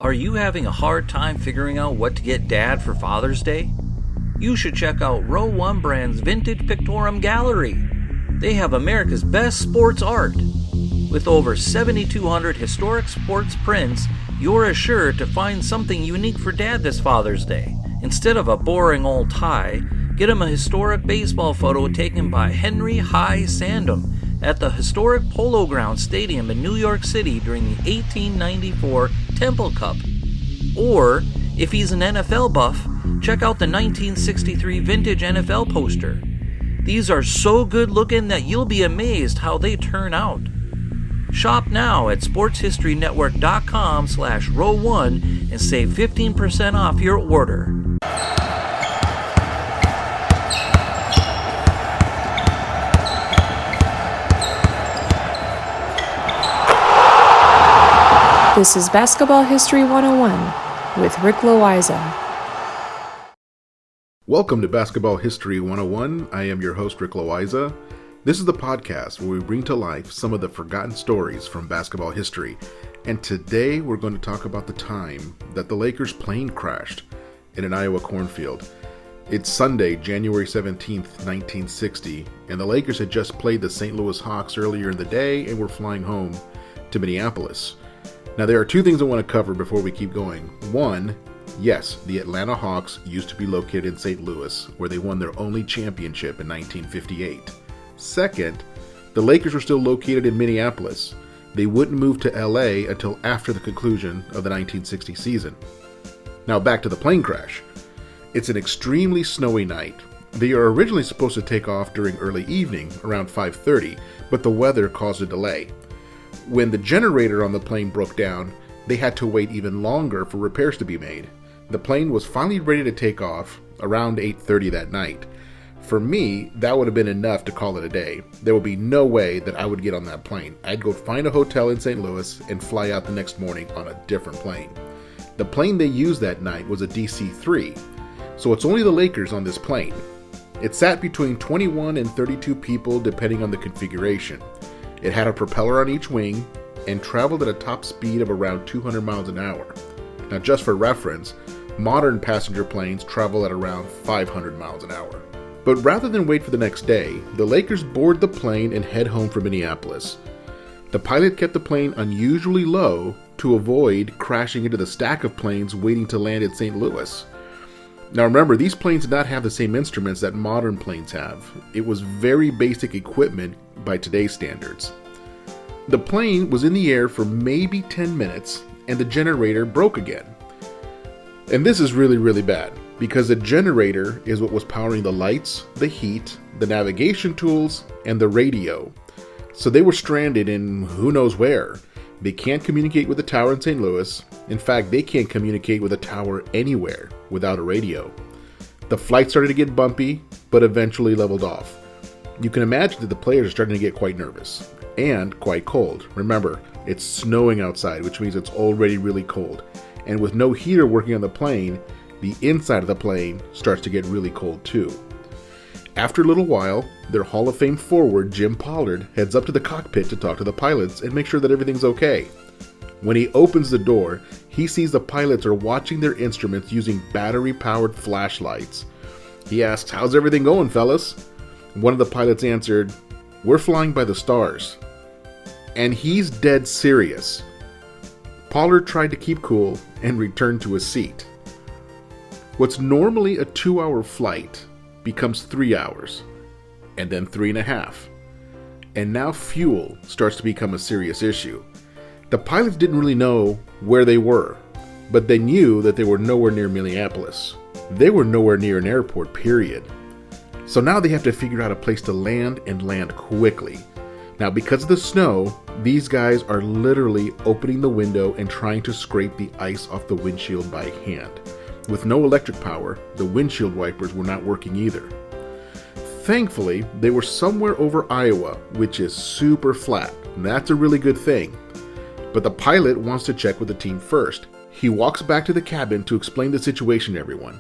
Are you having a hard time figuring out what to get Dad for Father's Day? You should check out Row 1 Brand's Vintage Pictorum Gallery. They have America's best sports art. With over 7,200 historic sports prints, you're assured to find something unique for Dad this Father's Day. Instead of a boring old tie, get him a historic baseball photo taken by Henry High Sandom at the historic Polo Grounds Stadium in New York City during the 1894 Temple Cup. Or, if he's an NFL buff, check out the 1963 vintage NFL poster. These are so good looking that you'll be amazed how they turn out. Shop now at sportshistorynetwork.com/row1 and save 15% off your order. This is Basketball History 101 with Rick Loayza. Welcome to Basketball History 101. I am your host, Rick Loayza. This is the podcast where we bring to life some of the forgotten stories from basketball history. And today we're going to talk about the time that the Lakers' plane crashed in an Iowa cornfield. It's Sunday, January 17th, 1960, and the Lakers had just played the St. Louis Hawks earlier in the day and were flying home to Minneapolis. Now, there are two things I want to cover before we keep going. One, yes, the Atlanta Hawks used to be located in St. Louis, where they won their only championship in 1958. Second, the Lakers were still located in Minneapolis. They wouldn't move to LA until after the conclusion of the 1960 season. Now, back to the plane crash. It's an extremely snowy night. They are originally supposed to take off during early evening, around 5:30, but the weather caused a delay. When the generator on the plane broke down, they had to wait even longer for repairs to be made. The plane was finally ready to take off around 8:30 that night. For me, that would have been enough to call it a day. There would be no way that I would get on that plane. I'd go find a hotel in St. Louis and fly out the next morning on a different plane. The plane they used that night was a DC-3, so it's only the Lakers on this plane. It sat between 21 and 32 people depending on the configuration. It had a propeller on each wing and traveled at a top speed of around 200 miles an hour. Now, just for reference, modern passenger planes travel at around 500 miles an hour. But rather than wait for the next day, the Lakers board the plane and head home for Minneapolis. The pilot kept the plane unusually low to avoid crashing into the stack of planes waiting to land at St. Louis. Now remember, these planes did not have the same instruments that modern planes have. It was very basic equipment by today's standards. The plane was in the air for maybe 10 minutes and the generator broke again. And this is really, really bad because the generator is what was powering the lights, the heat, the navigation tools, and the radio. So they were stranded in who knows where. They can't communicate with the tower in St. Louis. In fact, they can't communicate with a tower anywhere without a radio. The flight started to get bumpy, but eventually leveled off. You can imagine that the players are starting to get quite nervous and quite cold. Remember, it's snowing outside, which means it's already really cold. And with no heater working on the plane, the inside of the plane starts to get really cold too. After a little while, their Hall of Fame forward, Jim Pollard, heads up to the cockpit to talk to the pilots and make sure that everything's okay. When he opens the door, he sees the pilots are watching their instruments using battery-powered flashlights. He asks, "How's everything going, fellas?" One of the pilots answered, "We're flying by the stars." And he's dead serious. Pollard tried to keep cool and returned to his seat. What's normally a 2-hour flight becomes 3 hours, and then 3.5. And now fuel starts to become a serious issue. The pilots didn't really know where they were, but they knew that they were nowhere near Minneapolis. They were nowhere near an airport, period. So now they have to figure out a place to land and land quickly. Now, because of the snow, these guys are literally opening the window and trying to scrape the ice off the windshield by hand. With no electric power, the windshield wipers were not working either. Thankfully, they were somewhere over Iowa, which is super flat, and that's a really good thing. But the pilot wants to check with the team first. He walks back to the cabin to explain the situation to everyone.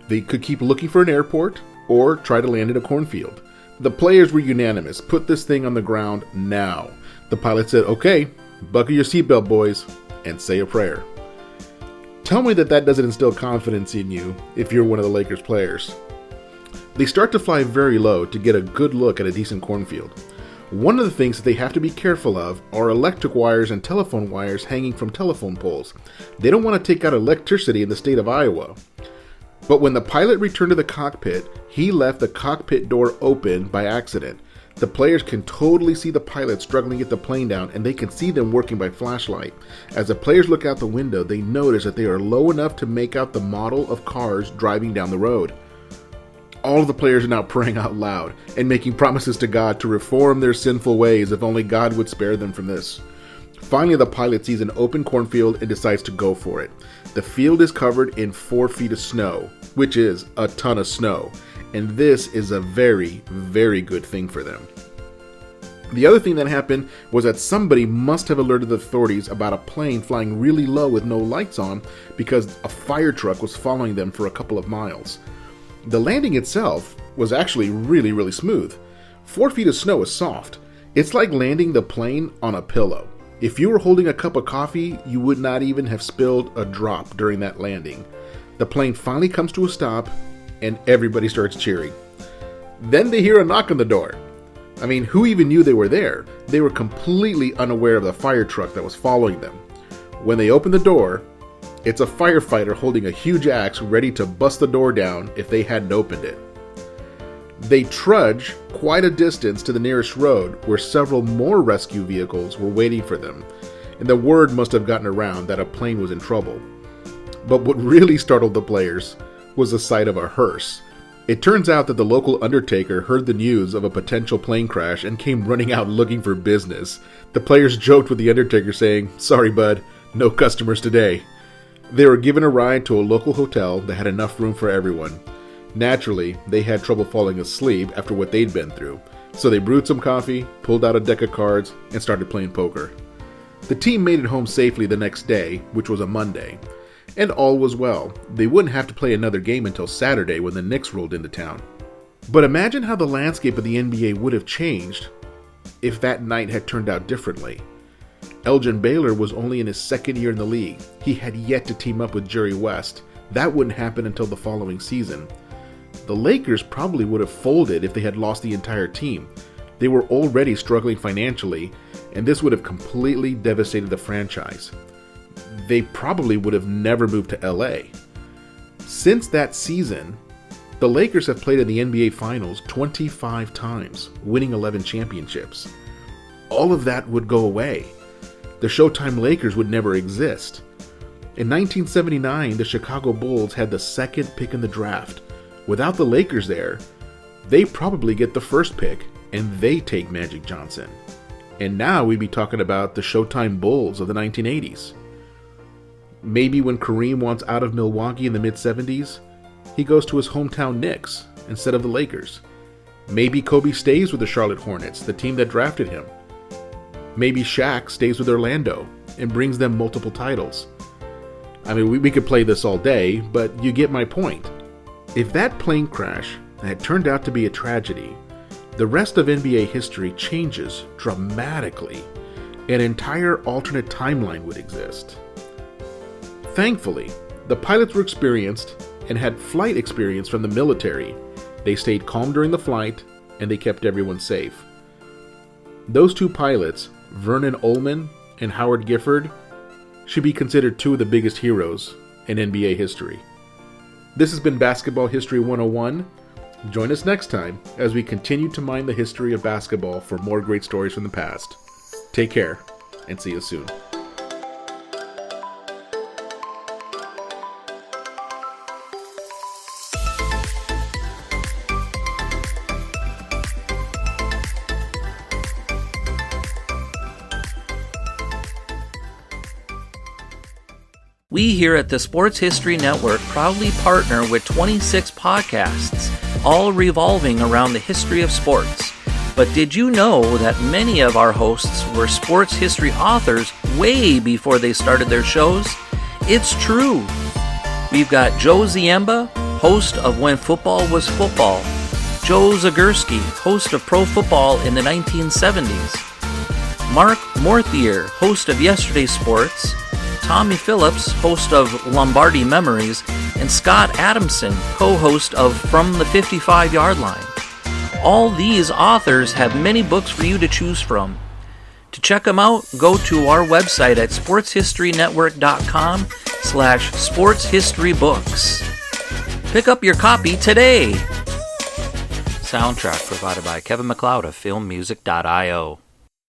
They could keep looking for an airport or try to land in a cornfield. The players were unanimous. Put this thing on the ground now. The pilot said, "Okay, buckle your seatbelt, boys, and say a prayer." Tell me that doesn't instill confidence in you if you're one of the Lakers players. They start to fly very low to get a good look at a decent cornfield. One of the things that they have to be careful of are electric wires and telephone wires hanging from telephone poles. They don't want to take out electricity in the state of Iowa. But when the pilot returned to the cockpit, he left the cockpit door open by accident. The players can totally see the pilot struggling to get the plane down, and they can see them working by flashlight. As the players look out the window, they notice that they are low enough to make out the model of cars driving down the road. All of the players are now praying out loud and making promises to God to reform their sinful ways if only God would spare them from this. Finally, the pilot sees an open cornfield and decides to go for it. The field is covered in 4 feet of snow, which is a ton of snow, and this is a very, very good thing for them. The other thing that happened was that somebody must have alerted the authorities about a plane flying really low with no lights on because a fire truck was following them for a couple of miles. The landing itself was actually really, really smooth. 4 feet of snow is soft. It's like landing the plane on a pillow. If you were holding a cup of coffee, you would not even have spilled a drop during that landing. The plane finally comes to a stop, and everybody starts cheering. Then they hear a knock on the door. I mean, who even knew they were there? They were completely unaware of the fire truck that was following them. When they open the door, it's a firefighter holding a huge axe ready to bust the door down if they hadn't opened it. They trudge quite a distance to the nearest road where several more rescue vehicles were waiting for them, and the word must have gotten around that a plane was in trouble. But what really startled the players was the sight of a hearse. It turns out that the local undertaker heard the news of a potential plane crash and came running out looking for business. The players joked with the undertaker saying, "Sorry bud, no customers today." They were given a ride to a local hotel that had enough room for everyone. Naturally, they had trouble falling asleep after what they'd been through, so they brewed some coffee, pulled out a deck of cards, and started playing poker. The team made it home safely the next day, which was a Monday, and all was well. They wouldn't have to play another game until Saturday when the Knicks rolled into town. But imagine how the landscape of the NBA would have changed if that night had turned out differently. Elgin Baylor was only in his second year in the league. He had yet to team up with Jerry West. That wouldn't happen until the following season. The Lakers probably would have folded if they had lost the entire team. They were already struggling financially, and this would have completely devastated the franchise. They probably would have never moved to LA. Since that season, the Lakers have played in the NBA Finals 25 times, winning 11 championships. All of that would go away. The Showtime Lakers would never exist. In 1979, the Chicago Bulls had the second pick in the draft. Without the Lakers there, they probably get the first pick, and they take Magic Johnson. And now we'd be talking about the Showtime Bulls of the 1980s. Maybe when Kareem wants out of Milwaukee in the mid-70s, he goes to his hometown Knicks instead of the Lakers. Maybe Kobe stays with the Charlotte Hornets, the team that drafted him. Maybe Shaq stays with Orlando and brings them multiple titles. I mean, we could play this all day, but you get my point. If that plane crash had turned out to be a tragedy, the rest of NBA history changes dramatically. An entire alternate timeline would exist. Thankfully, the pilots were experienced and had flight experience from the military. They stayed calm during the flight, and they kept everyone safe. Those two pilots, Vernon Ullman and Howard Gifford, should be considered two of the biggest heroes in NBA history. This has been Basketball History 101. Join us next time as we continue to mine the history of basketball for more great stories from the past. Take care, and see you soon. We here at the Sports History Network proudly partner with 26 podcasts, all revolving around the history of sports. But did you know that many of our hosts were sports history authors way before they started their shows? It's true. We've got Joe Ziemba, host of When Football Was Football, Joe Zagurski, host of Pro Football in the 1970s, Mark Morthier, host of Yesterday's Sports, Tommy Phillips, host of Lombardi Memories, and Scott Adamson, co-host of From the 55-Yard Line. All these authors have many books for you to choose from. To check them out, go to our website at sportshistorynetwork.com/sportshistorybooks. Pick up your copy today. Soundtrack provided by Kevin MacLeod of filmmusic.io.